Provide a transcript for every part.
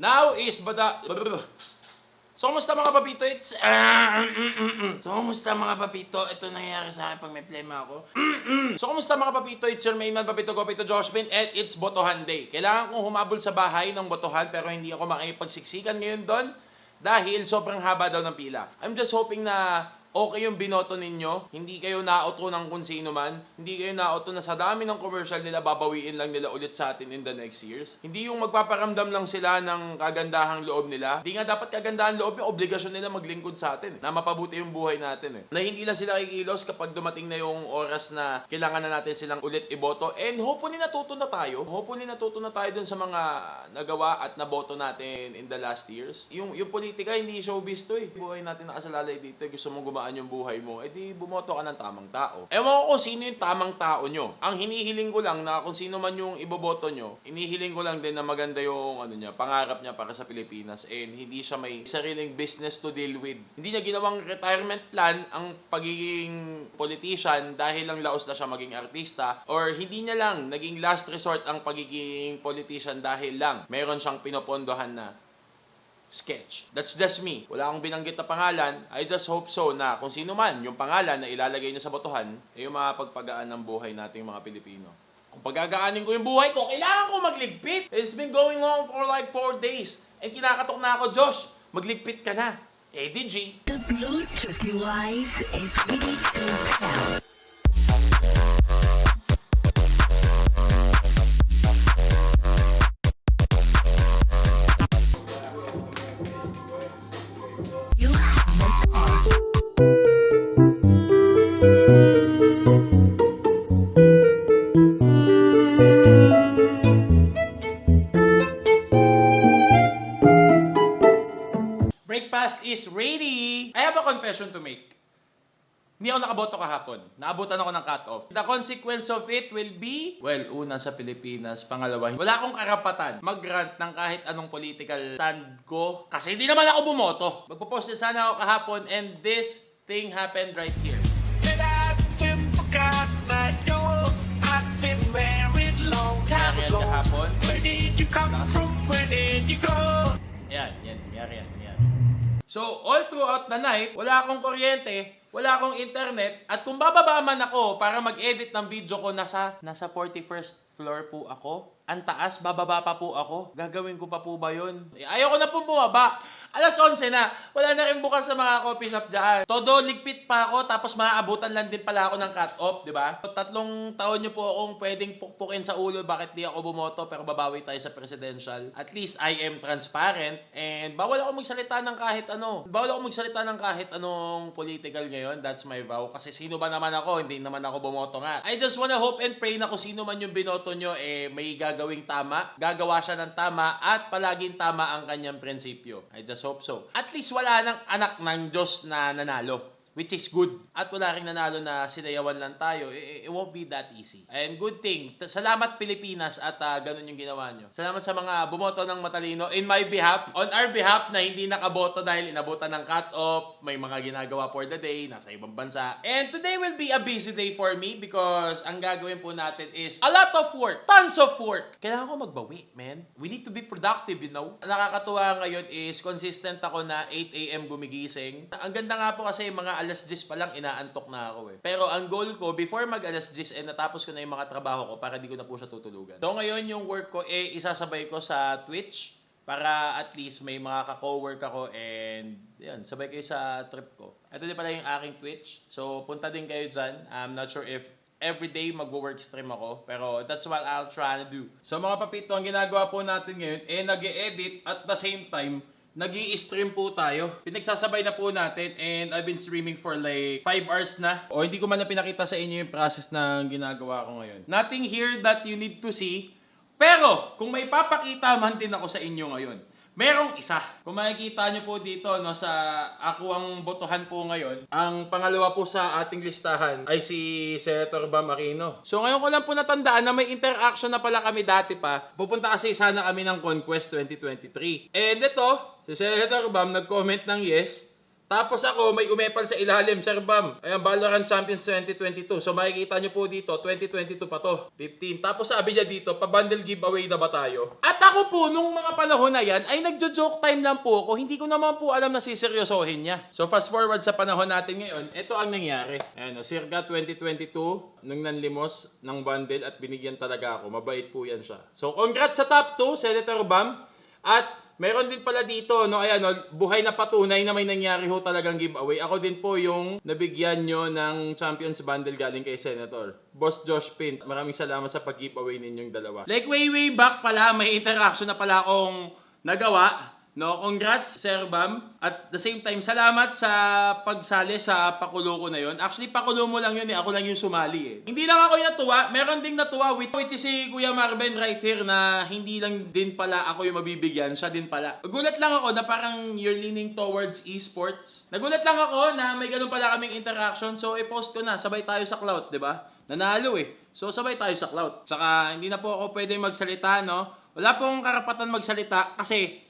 Now is So, kumusta mga papito? So, kumusta mga papito? Ito nangyayari sa akin pag may plema ako. So, kumusta mga papito? It's your main man, Papito Gopito Joshbin, and it's Botohan Day. Kailangan kong humabol sa bahay ng botohan, pero hindi ako makikipagsiksikan ngayon doon dahil sobrang haba daw ng pila. I'm just hoping na okay yung binoto ninyo, hindi kayo naauto ng kung sino man, hindi kayo naauto na sa dami ng commercial nila, babawiin lang nila ulit sa atin in the next years. Hindi yung magpaparamdam lang sila ng kagandahang loob nila. Hindi nga dapat kagandahan loob, yung obligasyon nila maglingkod sa atin, na mapabuti yung buhay natin. Na hindi lang sila kikilos kapag dumating na yung oras na kailangan na natin silang ulit iboto. And hopefully natuto na tayo. Hopefully natuto na tayo dun sa mga nagawa at naboto natin in the last years. Yung politika, hindi showbiz to eh. Buhay natin nakasalalay dito. Gusto mong gumaan yung buhay mo, edi bumoto ka ng tamang tao. Ewan ko kung sino yung tamang tao nyo. Ang hinihiling ko lang na kung sino man yung iboboto nyo, hinihiling ko lang din na maganda yung pangarap niya para sa Pilipinas, and hindi siya may sariling business to deal with. Hindi niya ginawang retirement plan ang pagiging politician dahil lang laos na siya maging artista, or hindi niya lang naging last resort ang pagiging politician dahil lang meron siyang pinopondohan na sketch. That's just me. Wala akong binanggit na pangalan. I just hope so na kung sino man yung pangalan na ilalagay niya sa botohan, ay yung mapagpagaan ng buhay nating mga Pilipino. Kung pagagaanin ko yung buhay ko, kailangan ko magligpit. It's been going on for like 4 days. And kinakatok na ako, Josh, magligpit ka na. Eddie G. The Bluetooth device is ready to pair. You have an on. Breakfast is ready! I have a confession to make. Hindi ako nakaboto kahapon. Naabutan ako ng cut-off. The consequence of it will be, well, una sa Pilipinas, pangalawa, wala akong karapatan mag-grant ng kahit anong political stand ko kasi hindi naman ako bumoto. Magpo-post din sana ako kahapon, and this thing happened right here. Nangyari yan kahapon. Yan, nangyari yan. So, all throughout the night, wala akong kuryente, wala akong internet, at kung bababa man ako para mag-edit ng video ko, nasa 41st floor po ako. Ang taas, bababa pa po ako. Gagawin ko pa po ba yun? Ayoko na po bumaba. Alas 11 na. Wala na rin bukas sa mga coffee shop dyan. Todo ligpit pa ako, tapos maaabutan lang din pala ako ng cut-off, di ba? 3 taon nyo po akong pwedeng pukpukin sa ulo bakit di ako bumoto, pero babawi tayo sa presidential. At least I am transparent, and bawal ako magsalita ng kahit ano. Bawal ako magsalita ng kahit anong political ngayon. That's my vow. Kasi sino ba naman ako? Hindi naman ako bumoto nga. I just wanna hope and pray na kung sino man yung binoto nyo, may gagawing tama, gagawa siya ng tama, at palaging tama ang kanyang prinsipyo. I just hope so. At least wala nang anak ng Diyos na nanalo, which is good. At wala ring nanalo na sinayawan lang tayo. It won't be that easy. And good thing. Salamat Pilipinas at ganun yung ginawa nyo. Salamat sa mga bumoto ng matalino in my behalf, on our behalf na hindi nakaboto dahil inabutan ng cut-off, may mga ginagawa for the day, nasa ibang bansa. And today will be a busy day for me because ang gagawin po natin is a lot of work. Tons of work. Kailangan ko magbawi, man. We need to be productive, you know. Nakakatuwa ngayon is consistent ako na 8 a.m. gumigising. Ang ganda nga po kasi mga alas 10 pa lang inaantok na ako eh. Pero ang goal ko, before mag alas 10 natapos ko na yung mga trabaho ko para di ko na po siya tutulugan. So ngayon yung work ko isasabay ko sa Twitch para at least may mga ka-co-work ako, and yan, sabay kayo sa trip ko. Ito din pala yung aking Twitch. So punta din kayo dyan. I'm not sure if everyday mag-work stream ako, pero that's what I'll try to do. So mga papito, ang ginagawa po natin ngayon nag-e-edit at the same time nag-i-stream po tayo. Pinagsasabay na po natin, and I've been streaming for like 5 hours na. O hindi ko man na pinakita sa inyo yung process ng ginagawa ko ngayon. Nothing here that you need to see. Pero kung may papakita man din ako sa inyo ngayon, merong isa. Kung makikita nyo po dito, no, sa ako ang botohan po ngayon, ang pangalawa po sa ating listahan ay si Senator Bam Aquino. So ngayon ko lang po natandaan na may interaction na pala kami dati pa. Pupunta kasi sana kami ng Conquest 2023. And ito, si Senator Bam nag-comment ng yes. Tapos ako, may umepal sa ilalim, Sir Bam. Ayan, Valorant Champions 2022. So makikita nyo po dito, 2022 pa to. 15. Tapos sabi niya dito, pa-bundle giveaway na ba tayo? At ako po, nung mga panahon na yan, ay nagjo-joke time lang po ako. Hindi ko naman po alam na siseryosohin niya. So fast forward sa panahon natin ngayon, ito ang nangyari. Ayan, circa 2022, nung nanlimos ng bundle at binigyan talaga ako. Mabait po yan siya. So congrats sa top 2, Senator Bam. At meron din pala dito, no, ayan, no, buhay na patunay na may nangyari ho talagang giveaway. Ako din po yung nabigyan nyo ng Champions Bundle galing kay Senator. Boss Josh Pint, maraming salamat sa pag-giveaway ninyong dalawa. Like way back pala, may interaction na pala akong nagawa. No, congrats Sir Bam. At the same time, salamat sa pagsali sa pakulo ko na yon. Actually, pakulo mo lang yun eh. Ako lang yung sumali eh. Hindi lang ako yung natuwa. Meron ding natuwa with si Kuya Marvin right here na hindi lang din pala ako yung mabibigyan. Siya din pala. Nagulat lang ako na parang you're leaning towards esports. Nagulat lang ako na may ganun pala kaming interaction. So, i-post ko na. Sabay tayo sa clout, di ba? Nanalo eh. So, sabay tayo sa clout. Saka, hindi na po ako pwede magsalita, no? Wala pong karapatan magsalita kasi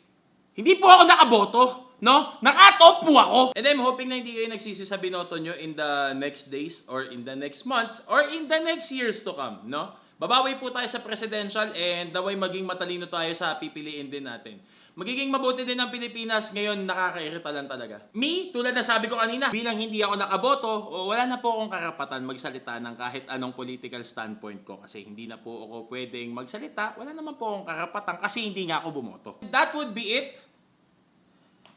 hindi po ako nakaboto, no? Naka-top po ako. And I'm hoping na hindi kayo nagsisi sa binoto nyo in the next days or in the next months or in the next years to come, no? Babawi po tayo sa presidential and daway maging matalino tayo sa pipiliin din natin. Magiging mabuti din ang Pilipinas ngayon, nakakairita lang talaga. Me, tulad na sabi ko kanina, bilang hindi ako nakaboto, wala na po akong karapatan magsalita ng kahit anong political standpoint ko kasi hindi na po ako pwedeng magsalita, wala naman po akong karapatan kasi hindi nga ako bumoto. That would be it.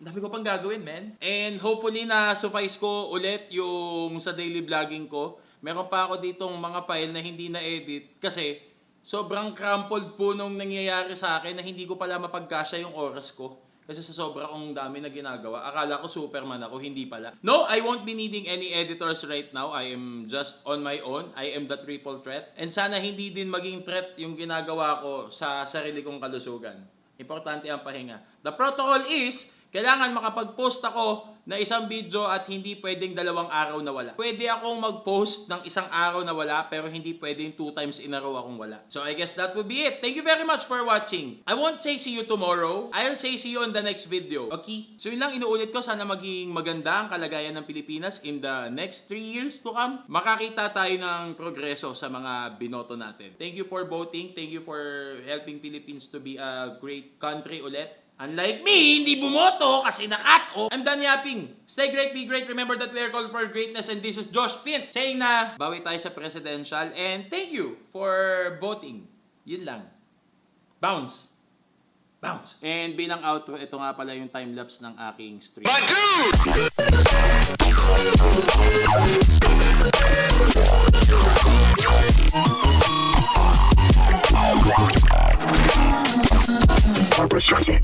Dami ko pang gagawin, man. And hopefully na suffice ko ulit yung sa daily vlogging ko. Meron pa ako ditong mga file na hindi na-edit kasi sobrang crumpled po nung nangyayari sa akin na hindi ko pala mapagkasya yung oras ko. Kasi sa sobra kong dami na ginagawa. Akala ko Superman ako, hindi pala. No, I won't be needing any editors right now. I am just on my own. I am the triple threat. And sana hindi din maging threat yung ginagawa ko sa sarili kong kalusugan. Importante ang pahinga. The protocol is, kailangan makapag-post ako na isang video at hindi pwedeng 2 araw na wala. Pwede akong mag-post ng 1 araw na wala pero hindi pwedeng 2 times in a row akong wala. So I guess that would be it. Thank you very much for watching. I won't say see you tomorrow. I'll say see you on the next video. Okay? So yun lang inuulit ko. Sana maging maganda ang kalagayan ng Pilipinas in the next 3 years to come. Makakita tayo ng progreso sa mga binoto natin. Thank you for voting. Thank you for helping Philippines to be a great country ulit. Unlike me, hindi bumoto kasi nakat-off. I'm done yapping. Stay great, be great. Remember that we are called for greatness and this is Josh Pint saying na bawi tayo sa presidential and thank you for voting. Yun lang. Bounce. Bounce. And bilang outro, ito nga pala yung time-lapse ng aking stream. Barbara Streisand.